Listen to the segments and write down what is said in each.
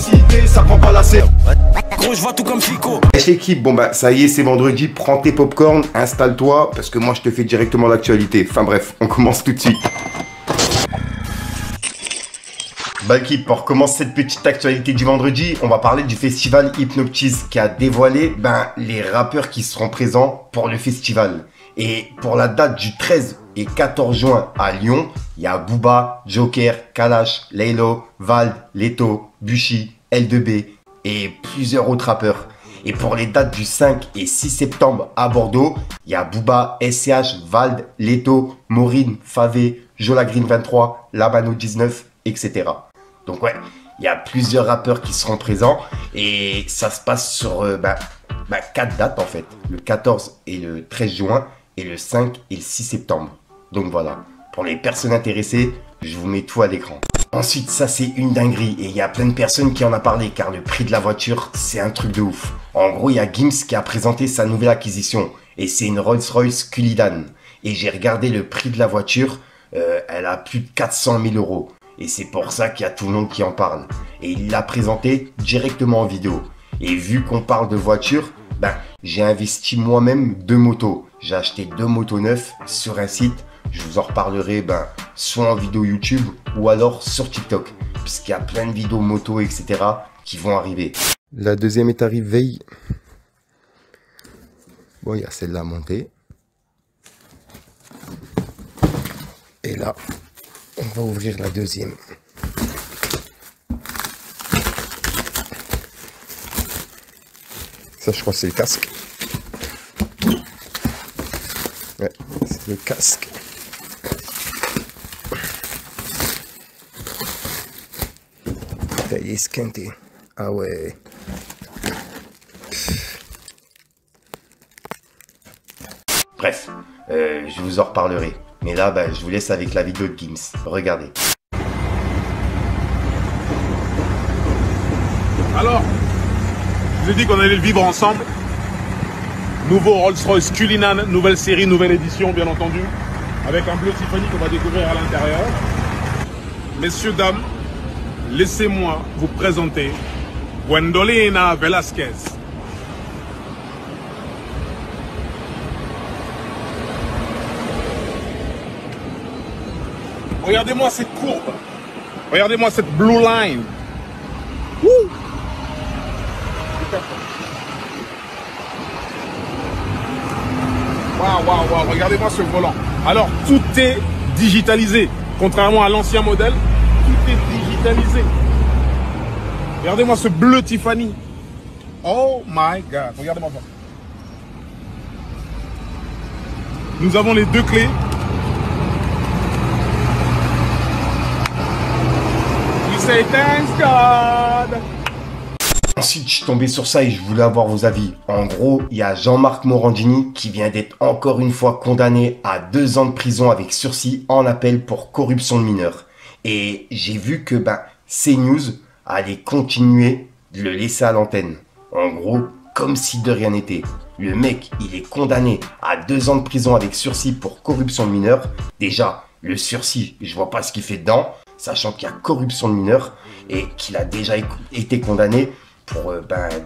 publicité, ça prend pas la scène. Gros, je vois tout comme Fico. Wesh l'équipe, bon bah ça y est, c'est vendredi, prends tes popcorn, installe-toi, parce que moi je te fais directement l'actualité. Enfin bref, on commence tout de suite. Bah l'équipe, pour commencer cette petite actualité du vendredi, on va parler du festival Hypnotize qui a dévoilé les rappeurs qui seront présents pour le festival. Et pour la date du 13 et 14 juin à Lyon, il y a Booba, Joker, Kalash, Laylo, Vald, Leto, Bushi, L2B et plusieurs autres rappeurs. Et pour les dates du 5 et 6 septembre à Bordeaux, il y a Booba, SCH, Vald, Leto, Maureen, Favé, Jola Green 23, Labano 19, etc. Donc ouais, il y a plusieurs rappeurs qui seront présents et ça se passe sur 4 dates en fait. Le 14 et le 13 juin et le 5 et le 6 septembre. Donc voilà, pour les personnes intéressées, je vous mets tout à l'écran. Ensuite, ça c'est une dinguerie et il y a plein de personnes qui en a parlé car le prix de la voiture, c'est un truc de ouf. En gros, il y a Gims qui a présenté sa nouvelle acquisition et c'est une Rolls-Royce Cullinan. Et j'ai regardé le prix de la voiture, elle a plus de 400 000 euros. Et c'est pour ça qu'il y a tout le monde qui en parle. Et il l'a présenté directement en vidéo. Et vu qu'on parle de voiture, j'ai investi moi-même 2 motos. J'ai acheté 2 motos neuves sur un site. Je vous en reparlerai soit en vidéo YouTube ou alors sur TikTok. Puisqu'il y a plein de vidéos moto, etc. qui vont arriver. La deuxième est arrivée. Bon, il y a celle-là à monter. Et là, on va ouvrir la deuxième. Ça, je crois que c'est le casque. Ouais, c'est le casque. Il est squinté. Ah ouais. Bref, je vous en reparlerai. Mais là, je vous laisse avec la vidéo de Gims. Regardez. Alors, je vous ai dit qu'on allait le vivre ensemble. Nouveau Rolls-Royce Cullinan, nouvelle série, nouvelle édition, bien entendu. Avec un bleu Tiffany qu'on va découvrir à l'intérieur. Messieurs, dames, laissez-moi vous présenter Gwendolina Velasquez. Regardez-moi cette courbe. Regardez-moi cette blue line. Wouh! Waouh, waouh, waouh. Regardez-moi ce volant. Alors, tout est digitalisé. Contrairement à l'ancien modèle, tout est digitalisé. Regardez-moi ce bleu Tiffany. Oh my God. Regardez-moi ça. Nous avons les 2 clés. Say thanks God. Ensuite, je suis tombé sur ça et je voulais avoir vos avis. En gros, il y a Jean-Marc Morandini qui vient d'être encore une fois condamné à 2 ans de prison avec sursis en appel pour corruption de mineurs. Et j'ai vu que CNews allait continuer de le laisser à l'antenne. En gros, comme si de rien n'était. Le mec, il est condamné à 2 ans de prison avec sursis pour corruption de mineurs. Déjà, le sursis, je vois pas ce qu'il fait dedans. Sachant qu'il y a corruption de mineurs et qu'il a déjà été condamné pour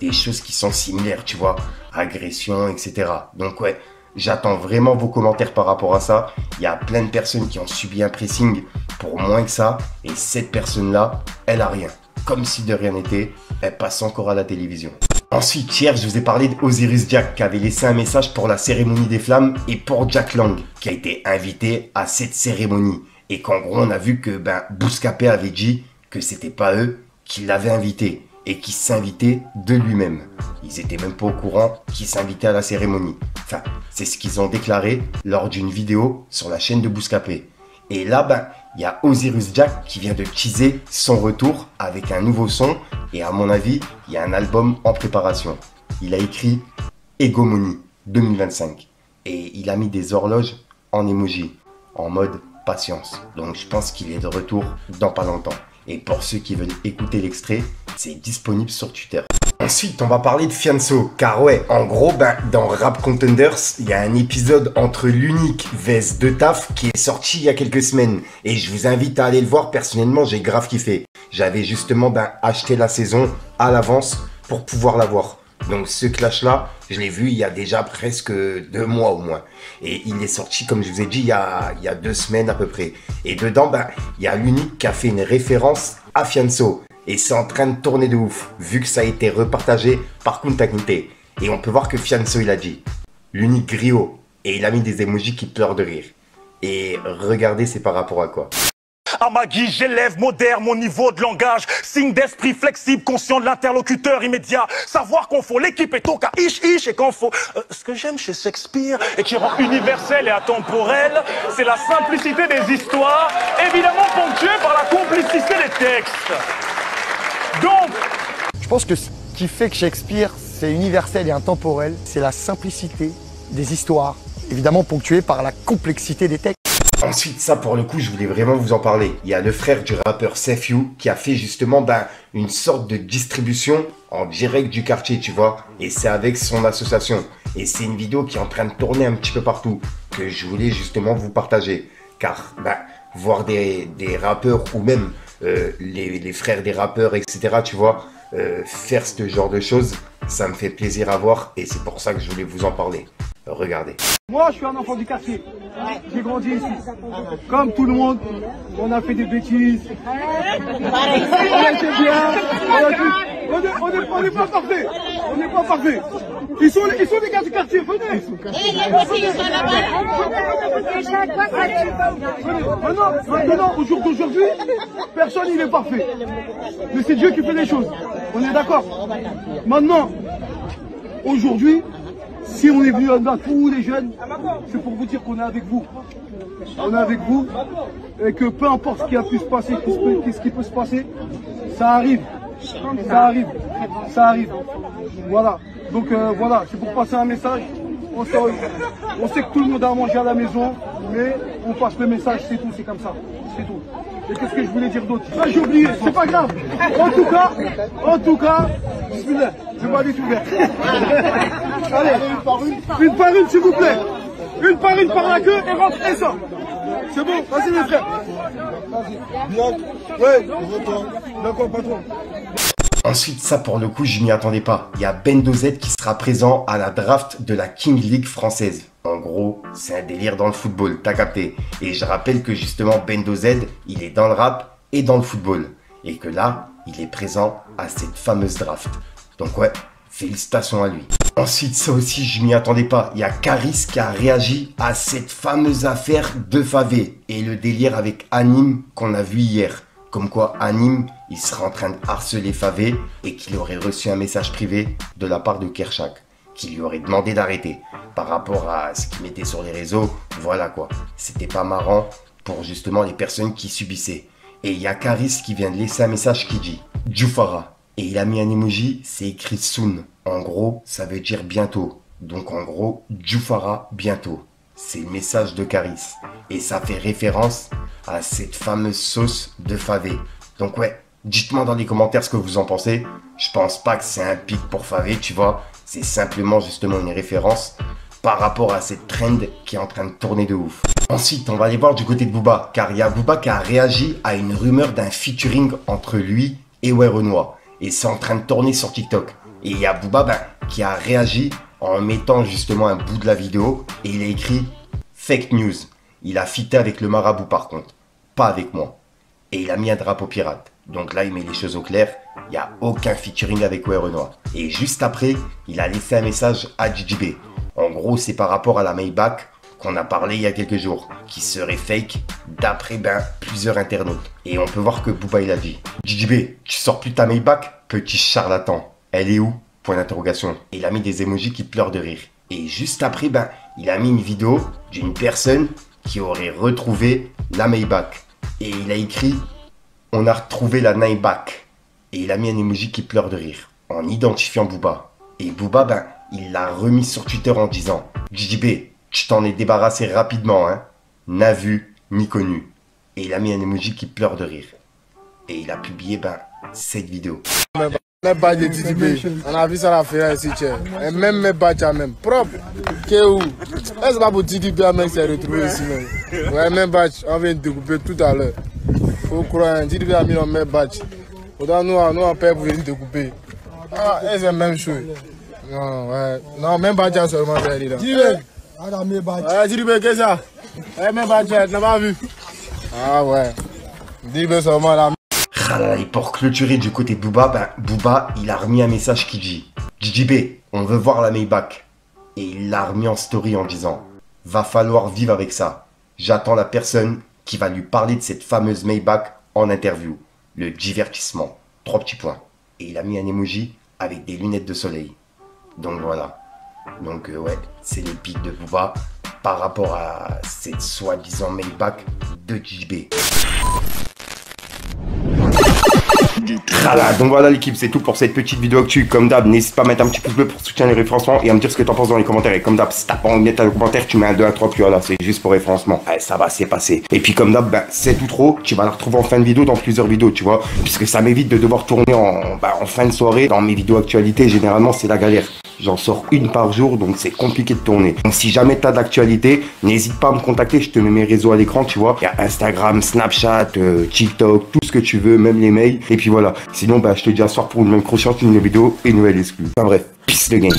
des choses qui sont similaires, tu vois, agression, etc. Donc ouais, j'attends vraiment vos commentaires par rapport à ça. Il y a plein de personnes qui ont subi un pressing pour moins que ça et cette personne-là, elle a rien. Comme si de rien n'était, elle passe encore à la télévision. Ensuite, hier, je vous ai parlé d'Osiris Jack qui avait laissé un message pour la cérémonie des flammes et pour Jack Lang qui a été invité à cette cérémonie. Et qu'en gros, on a vu que Bouscapé avait dit que c'était pas eux qui l'avaient invité et qu'il s'invitait de lui-même. Ils étaient même pas au courant qu'il s'invitait à la cérémonie. Enfin, c'est ce qu'ils ont déclaré lors d'une vidéo sur la chaîne de Bouscapé. Et là, il y a Osiris Jack qui vient de teaser son retour avec un nouveau son. Et à mon avis, il y a un album en préparation. Il a écrit Egomonie 2025. Et il a mis des horloges en emoji, en mode patience. Donc je pense qu'il est de retour dans pas longtemps. Et pour ceux qui veulent écouter l'extrait, c'est disponible sur Twitter. Ensuite, on va parler de Fianso, car ouais, en gros, dans Rap Contenders, il y a un épisode entre l'unique vs de Taf qui est sorti il y a quelques semaines. Et je vous invite à aller le voir, personnellement, j'ai grave kiffé. J'avais justement acheté la saison à l'avance pour pouvoir la voir. Donc ce clash-là, je l'ai vu il y a déjà presque 2 mois au moins. Et il est sorti, comme je vous ai dit, il y a 2 semaines à peu près. Et dedans, il y a l'unique qui a fait une référence à Fianso. Et c'est en train de tourner de ouf, vu que ça a été repartagé par Kunta Kinte. Et on peut voir que Fianso, il a dit l'unique griot. Et il a mis des emojis qui pleurent de rire. Et regardez, c'est par rapport à quoi. À ma guise, j'élève, modère mon niveau de langage. Signe d'esprit flexible, conscient de l'interlocuteur immédiat. Savoir qu'on faut, l'équipe est au cas ish et qu'on faut. Ce que j'aime chez Shakespeare et qui rend universel et atemporel, c'est la simplicité des histoires, évidemment ponctuée par la complicité des textes. Donc, je pense que ce qui fait que Shakespeare, c'est universel et intemporel, c'est la simplicité des histoires, évidemment ponctuée par la complexité des textes. Ensuite, ça pour le coup, je voulais vraiment vous en parler. Il y a le frère du rappeur Sefyu qui a fait justement une sorte de distribution en direct du quartier, tu vois. Et c'est avec son association. Et c'est une vidéo qui est en train de tourner un petit peu partout, que je voulais justement vous partager. Car voir des rappeurs ou même les frères des rappeurs, etc., tu vois, faire ce genre de choses, ça me fait plaisir à voir et c'est pour ça que je voulais vous en parler. Regardez. Moi, je suis un enfant du quartier. J'ai grandi ici. Comme tout le monde, on a fait des bêtises. On était bien. On n'est pas parfait. On n'est pas parfait. Ils sont les gars du quartier. Venez. Maintenant, au jour d'aujourd'hui, personne n'est parfait. Mais c'est Dieu qui fait les choses. On est d'accord. Maintenant, aujourd'hui, si on est venu là, tous les jeunes, c'est pour vous dire qu'on est avec vous. On est avec vous et que peu importe ce qui a pu se passer, qu'est-ce qui peut se passer, ça arrive. Ça arrive. Ça arrive. Voilà. Donc voilà, c'est pour passer un message. On sait que tout le monde a mangé à la maison, mais on passe le message, c'est tout, c'est comme ça. C'est tout. Et qu'est-ce que je voulais dire d'autre? J'ai oublié, c'est pas grave. En tout cas, bismillah, je vais aller tout faire. Allez, une par une, s'il vous plaît. Une par la queue et rentre et sort. C'est bon, vas-y mes frères. Vas-y. Ouais, d'accord, patron. Ensuite, ça pour le coup, je m'y attendais pas. Il y a Bendo Z qui sera présent à la draft de la King League française. En gros, c'est un délire dans le football, t'as capté. Et je rappelle que justement, Bendo Z, il est dans le rap et dans le football. Et que là, il est présent à cette fameuse draft. Donc ouais, félicitations à lui. Ensuite, ça aussi, je m'y attendais pas. Il y a Caris qui a réagi à cette fameuse affaire de Favé. Et le délire avec Anime qu'on a vu hier. Comme quoi Anime, il serait en train de harceler Favé et qu'il aurait reçu un message privé de la part de Kershak, qui lui aurait demandé d'arrêter. Par rapport à ce qu'il mettait sur les réseaux, voilà quoi. C'était pas marrant pour justement les personnes qui subissaient. Et il y a Caris qui vient de laisser un message qui dit Djoufara. Et il a mis un emoji, c'est écrit soon. En gros, ça veut dire bientôt. Donc en gros, Djoufara bientôt. C'est le message de Caris. Et ça fait référence à cette fameuse sauce de Favé. Donc ouais, dites-moi dans les commentaires ce que vous en pensez. Je pense pas que c'est un pic pour Favé, tu vois. C'est simplement justement une référence par rapport à cette trend qui est en train de tourner de ouf. Ensuite, on va aller voir du côté de Booba, car il y a Booba qui a réagi à une rumeur d'un featuring entre lui et Werenoi. Et c'est en train de tourner sur TikTok. Et il y a Booba qui a réagi en mettant justement un bout de la vidéo et il a écrit fake news. Il a fité avec le marabout par contre, pas avec moi. Et il a mis un drapeau pirate. Donc là, il met les choses au clair. Il n'y a aucun featuring avec Werenoi. Et juste après, il a laissé un message à JJB. En gros, c'est par rapport à la Maybach qu'on a parlé il y a quelques jours, qui serait fake d'après plusieurs internautes. Et on peut voir que Booba il a dit JJB, tu sors plus ta Maybach, petit charlatan. Elle est où? Point d'interrogation. Et il a mis des emojis qui pleurent de rire. Et juste après, il a mis une vidéo d'une personne qui aurait retrouvé la Maybach. Et il a écrit on a retrouvé la Maybach. Et il a mis un emoji qui pleure de rire en identifiant Booba. Et Booba, il l'a remis sur Twitter en disant JJB, tu t'en es débarrassé rapidement, hein. N'a vu, ni connu. Et il a mis un emoji qui pleure de rire. Et il a publié, cette vidéo. Mes badges de TDB, on a vu ça la faire ici, et même mes badges même, propre. Que où? Est-ce pas pour TDB à s'est retrouvé ici même? Ouais, mes badges, on vient de découper tout à l'heure. Faut croire, TDB a mis dans mes badges. Autant nous on paye pour venir découper. Ah, c'est la même chose. Non, ouais. Non, même badge seulement, c'est là. TDB, qu'est-ce que ça? Mes badges, n'a pas vu. Ah ouais. TDB seulement là. Et pour clôturer du côté de Booba, Booba, il a remis un message qui dit JJB, on veut voir la Maybach. Et il l'a remis en story en disant va falloir vivre avec ça. J'attends la personne qui va lui parler de cette fameuse Maybach en interview. Le divertissement. 3 petits points. Et il a mis un emoji avec des lunettes de soleil. Donc voilà. Donc ouais, c'est les pics de Booba par rapport à cette soi-disant Maybach de JJB. Voilà, donc voilà l'équipe, c'est tout pour cette petite vidéo actu. Comme d'hab, n'hésite pas à mettre un petit pouce bleu pour soutenir les référencements et à me dire ce que t'en penses dans les commentaires. Et comme d'hab, si t'as pas envie de mettre un commentaire, tu mets un 2, un 3, puis voilà, c'est juste pour référencement. Allez, ça va, c'est passé. Et puis comme d'hab, c'est tout trop. Tu vas la retrouver en fin de vidéo dans plusieurs vidéos, tu vois. Puisque ça m'évite de devoir tourner en fin de soirée. Dans mes vidéos actualité, généralement, c'est la galère. J'en sors une par jour, donc c'est compliqué de tourner. Donc si jamais t'as d'actualité, n'hésite pas à me contacter, je te mets mes réseaux à l'écran, tu vois. Il y a Instagram, Snapchat, TikTok, tout ce que tu veux, même les mails. Et puis voilà. Sinon, je te dis à ce soir pour une même prochaine vidéo et une nouvelle exclue. Enfin bref, peace the game.